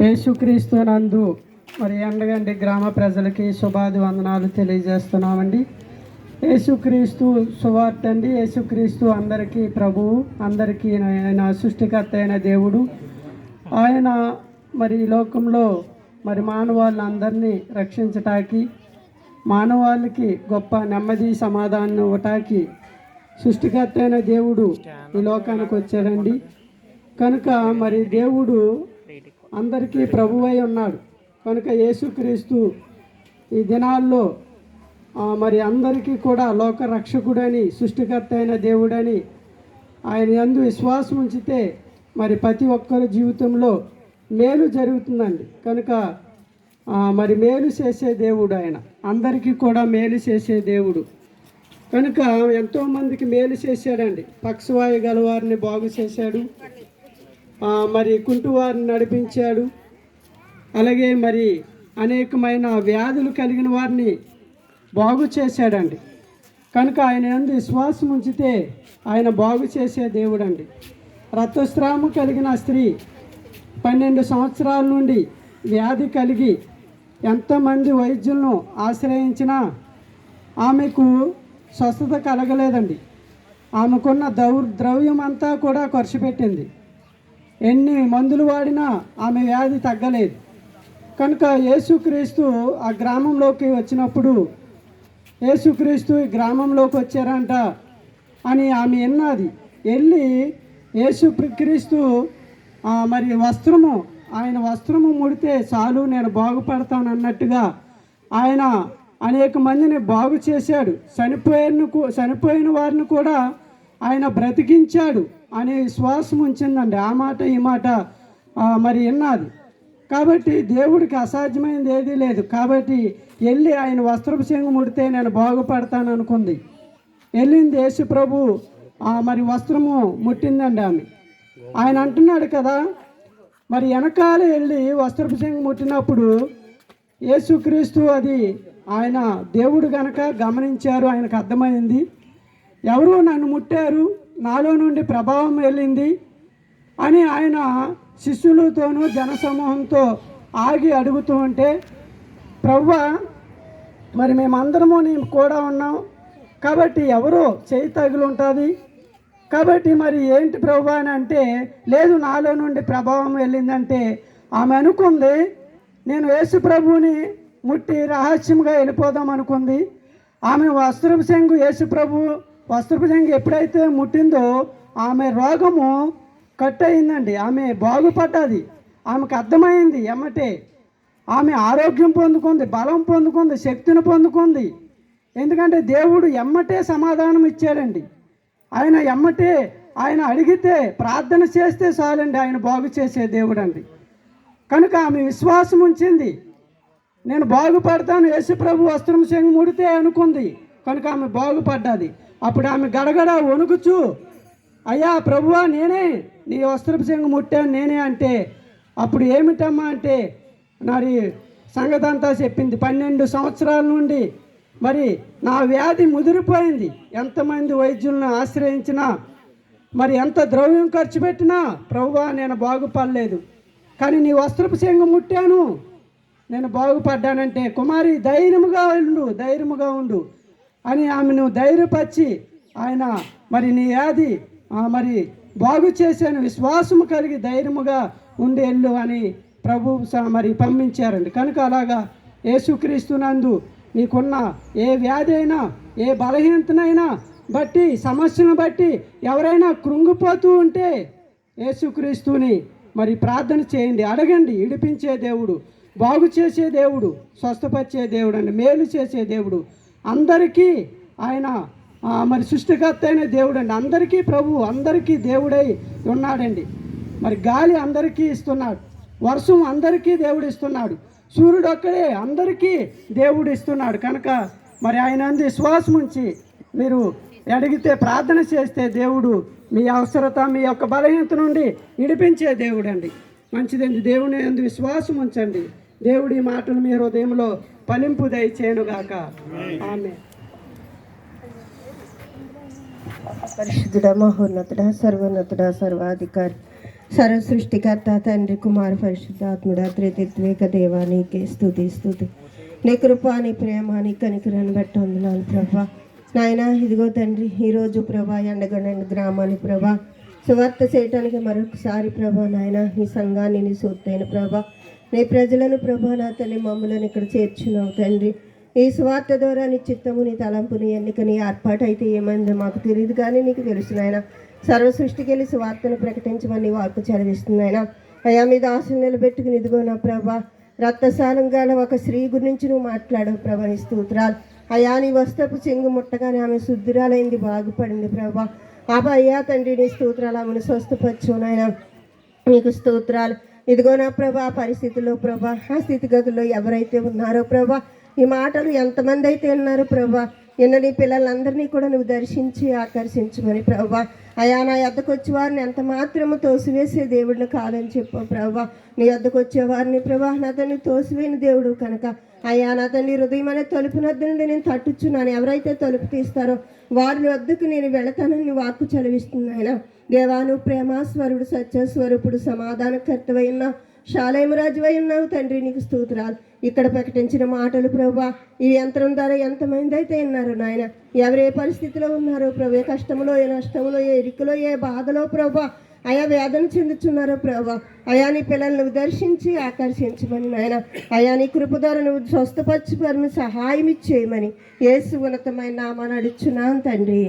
యేసుక్రీస్తు నందు మరి ఎండగండి గ్రామ ప్రజలకి శుభాది వందనాలు తెలియజేస్తున్నామండి. యేసుక్రీస్తు సువార్త అండి. యేసుక్రీస్తు అందరికీ ప్రభువు, అందరికీ ఆయన సృష్టికర్త అయిన దేవుడు. ఆయన మరి లోకంలో మరి మానవాళ్ళని అందరినీ రక్షించటానికి, మానవాళికి గొప్ప నెమ్మది సమాధానం ఇవ్వటానికి సృష్టికర్త అయిన దేవుడు ఈ లోకానికి వచ్చాడండి. కనుక మరి దేవుడు అందరికీ ప్రభువై ఉన్నాడు. కనుక యేసుక్రీస్తు ఈ దినాల్లో మరి అందరికీ కూడా లోక రక్షకుడని, సృష్టికర్త అయిన దేవుడని ఆయన యందు విశ్వాసం ఉంచితే మరి ప్రతి ఒక్కరి జీవితంలో మేలు జరుగుతుందండి. కనుక మరి మేలు చేసే దేవుడు ఆయన, అందరికీ కూడా మేలు చేసే దేవుడు. కనుక ఎంతోమందికి మేలు చేశాడండి. పక్షవాయు గలవారిని బాగు చేశాడు, మరి కుంటువారిని నడిపించాడు, అలాగే మరి అనేకమైన వ్యాధులు కలిగిన వారిని బాగు చేశాడండి. కనుక ఆయన యందు విశ్వాసం ఉంచితే ఆయన బాగు చేసే దేవుడు అండి. రక్తస్రావం కలిగిన స్త్రీ 12 సంవత్సరాల నుండి వ్యాధి కలిగి ఎంతమంది వైద్యులను ఆశ్రయించినా ఆమెకు స్వస్థత కలగలేదండి. ఆమెకున్న ద్రవ్యం అంతా కూడా ఖర్చు పెట్టింది. ఎన్ని మందులు వాడినా ఆమె వ్యాధి తగ్గలేదు. కనుక యేసుక్రీస్తు ఆ గ్రామంలోకి వచ్చినప్పుడు, యేసుక్రీస్తు ఈ గ్రామంలోకి వచ్చారంట అని ఆమె విన్నది. వెళ్ళి యేసుక్రీస్తు మరి ఆయన వస్త్రము ముడితే చాలు నేను బాగుపడతాను అన్నట్టుగా ఆయన అనేక మందిని బాగు చేశాడు. చనిపోయిన వారిని కూడా ఆయన బ్రతికించాడు అనే విశ్వాసం ఉంచిందండి. ఆ మాట ఈ మాట మరి విన్నది. కాబట్టి దేవుడికి అసాధ్యమైనది ఏదీ లేదు. కాబట్టి వెళ్ళి ఆయన వస్త్రపు చెంగు ముడితే నేను బాగుపడతాను అనుకుంది. వెళ్ళింది, యేసు ప్రభు మరి వస్త్రము ముట్టిందండి ఆమె. ఆయన అంటున్నాడు కదా, మరి వెనకాల వెళ్ళి వస్త్రపు చెంగు ముట్టినప్పుడు యేసుక్రీస్తు అది ఆయన దేవుడు గనక గమనించారు, ఆయనకు అర్థమైంది. ఎవరు నన్ను ముట్టారు, నాలో నుండి ప్రభావం వెళ్ళింది అని ఆయన శిష్యులతోనూ జనసమూహంతో ఆగి అడుగుతూ ఉంటే, ప్రభువా మరి మేమందరము నీ కూడా ఉన్నాం కాబట్టి ఎవరో చేయి తగిలి ఉంటుంది కాబట్టి మరి ఏంటి ప్రభువా అని అంటే, లేదు నాలో నుండి ప్రభావం వెళ్ళిందంటే ఆమె అనుకుంది నేను యేసు ప్రభువుని ముట్టి రహస్యంగా వెళ్ళిపోదాం అనుకుంది. ఆమె వస్త్రపు చెంగు యేసు ప్రభు వస్త్రపు చెంగు ఎప్పుడైతే ముట్టిందో ఆమె రోగము కట్ అయిందండి. ఆమె బాగుపడ్డది. ఆమెకు అర్థమైంది ఎమ్మటే. ఆమె ఆరోగ్యం పొందుకుంది, బలం పొందుకుంది, శక్తిని పొందుకుంది. ఎందుకంటే దేవుడు ఎమ్మటే సమాధానం ఇచ్చాడండి. ఆయన ఎమ్మటే ఆయన అడిగితే ప్రార్థన చేస్తే చాలండి, ఆయన బాగు చేసే దేవుడు అండి. కనుక ఆమె విశ్వాసం ఉంచింది, నేను బాగుపడతాను యేసు ప్రభు వస్త్రం చెంగు ముడితే అనుకుంది. కనుక ఆమె బాగుపడ్డది. అప్పుడు ఆమె గడగడ వణుకుచూ, అయ్యా ప్రభువా నేనే నీ వస్త్రపు చెంగు ముట్టాను నేనే అంటే, అప్పుడు ఏమిటమ్మా అంటే మరి సంగతి అంతా చెప్పింది. 12 సంవత్సరాల నుండి మరి నా వ్యాధి ముదిరిపోయింది. ఎంతమంది వైద్యులను ఆశ్రయించినా మరి ఎంత ద్రవ్యం ఖర్చు పెట్టినా ప్రభువా నేను బాగుపడలేదు, కానీ నీ వస్త్రపు చెంగు ముట్టాను నేను బాగుపడ్డానంటే, కుమారి ధైర్యముగా ఉండు అని ఆమెను ధైర్యపరిచి ఆయన మరి నీ వ్యాధి మరి బాగు చేశాను, విశ్వాసము కలిగి ధైర్యముగా ఉండి వెళ్ళు అని ప్రభు మరి పంపించారండి. కనుక అలాగా యేసుక్రీస్తునందు నీకున్న ఏ వ్యాధి అయినా, ఏ బలహీనతనైనా బట్టి, సమస్యను బట్టి ఎవరైనా కృంగిపోతూ ఉంటే యేసుక్రీస్తుని మరి ప్రార్థన చేయండి, అడగండి. విడిపించే దేవుడు, బాగు చేసే దేవుడు, స్వస్థపరిచే దేవుడు అండి, మేలు చేసే దేవుడు. అందరికీ ఆయన మరి సృష్టికర్త అయిన దేవుడు అండి. అందరికీ ప్రభు, అందరికీ దేవుడై ఉన్నాడండి. మరి గాలి అందరికీ ఇస్తున్నాడు, వర్షం అందరికీ దేవుడు ఇస్తున్నాడు, సూర్యుడు ఒక్కడే అందరికీ దేవుడు ఇస్తున్నాడు. కనుక మరి ఆయన అందు విశ్వాసం ఉంచి మీరు అడిగితే, ప్రార్థన చేస్తే దేవుడు మీ అవసరత, మీ యొక్క బలహీనత నుండి విడిపించే దేవుడు అండి. మంచిదండి. దేవుని అందు విశ్వాసం ఉంచండి. దేవుడి మాటలు మీ హృదయంలో ఫలింపు దయచేయునుగాక. ఆమేన్. పరిశుద్ధుడా, మహోన్నతుడా, సర్వోన్నతుడా, సర్వాధికారి సర్వ సృష్టికర్త తండ్రి కుమార పరిశుద్ధాత్ముడ త్రిత్వేక దేవా నీకే స్తుతి స్తుతి. నీ కృప నీ ప్రేమ నీ కనికరాన్ని బట్టి వందనాలు ప్రభా. నాయన ఇదిగో తండ్రి ఈరోజు ప్రభా ఎండగండ గ్రామానికి ప్రభా సువార్త చేయటానికి మరొకసారి ప్రభా నాయన నీ సంఘాన్ని నీ సొత్తైన ప్రభా నీ ప్రజలను ప్రభా నా తల్లి మమ్మలను ఇక్కడ చేర్చున్నావు తండ్రి. ఈ స్వార్థ ద్వారా నీ చిత్తము నీ తలంపుని ఎన్నికని ఏర్పాటు అయితే ఏమైందో మాకు తెలియదు కానీ నీకు తెలుసు నాయన. సర్వ సృష్టికి వెళ్ళి స్వార్థను ప్రకటించమని వాక్కు చదివిస్తున్నాయన. అయా మీద ఆశలు నిలబెట్టుకుని ఇదిగో నా ప్రభా రక్తసానం గల ఒక స్త్రీ గురించి నువ్వు మాట్లాడవు ప్రభా నీ స్తోత్రాలు. అయా నీ వస్త్రపు చెంగు ముట్టగానే ఆమె శుద్ధిరాలైంది బాగుపడింది ప్రభా. అయ్యా తండ్రి నీ స్తోత్రాలు ఆమెను స్వస్థపరచు నాయన నీకు స్తోత్రాలు. ఇదిగో నా ప్రభా ఆ పరిస్థితుల్లో ప్రభా ఆ స్థితిగతుల్లో ఎవరైతే ఉన్నారో ప్రభా ఈ మాటలు ఎంతమంది అయితే ఉన్నారో ప్రభా నీ పిల్లలందరినీ కూడా నువ్వు దర్శించి ఆకర్షించమని ప్రభా. అయా నా యొద్దకు వచ్చే వారిని ఎంత మాత్రము తోసివేసే దేవుడిని కాదని చెప్పు ప్రభా. నీ యొద్దకు వచ్చేవారిని ప్రభా నా తండ్రి తోసివేయని దేవుడు కనుక అయ్యా నా తండ్రి హృదయం అనే తలుపు నద్ద నుండి నేను తట్టుచున్నాను. ఎవరైతే తలుపు తీస్తారో వారి వద్దకు నేను వెళతానని వాక్కు చదివిస్తున్నాయన. దేవాను ప్రేమాస్వరుడు సత్యస్వరూపుడు సమాధానకర్తవై ఉన్నావు శాలేమరాజువై ఉన్నావు తండ్రి నీకు స్తోత్రాలు. ఇక్కడ ప్రకటించిన మాటలు ప్రభా ఈ యంత్రం ద్వారా ఎంతమంది అయితే ఉన్నారు నాయన ఎవరే పరిస్థితిలో ఉన్నారో ప్రభా ఏ కష్టంలో ఏ నష్టంలో ఏ ఇరుకులో ఏ బాధలో ప్రభా అయా వేదన చెందుతున్నారో ప్రభా అయా నీ పిల్లల్ని నువ్వు దర్శించి ఆకర్షించమని నాయన. అయా నీ కృప ద్వారా నువ్వు స్వస్థపరచుకొని సహాయం ఇచ్చేయమని యేసు ఉన్నతమైన నామాన్ని అడుగుచున్నాను తండ్రి.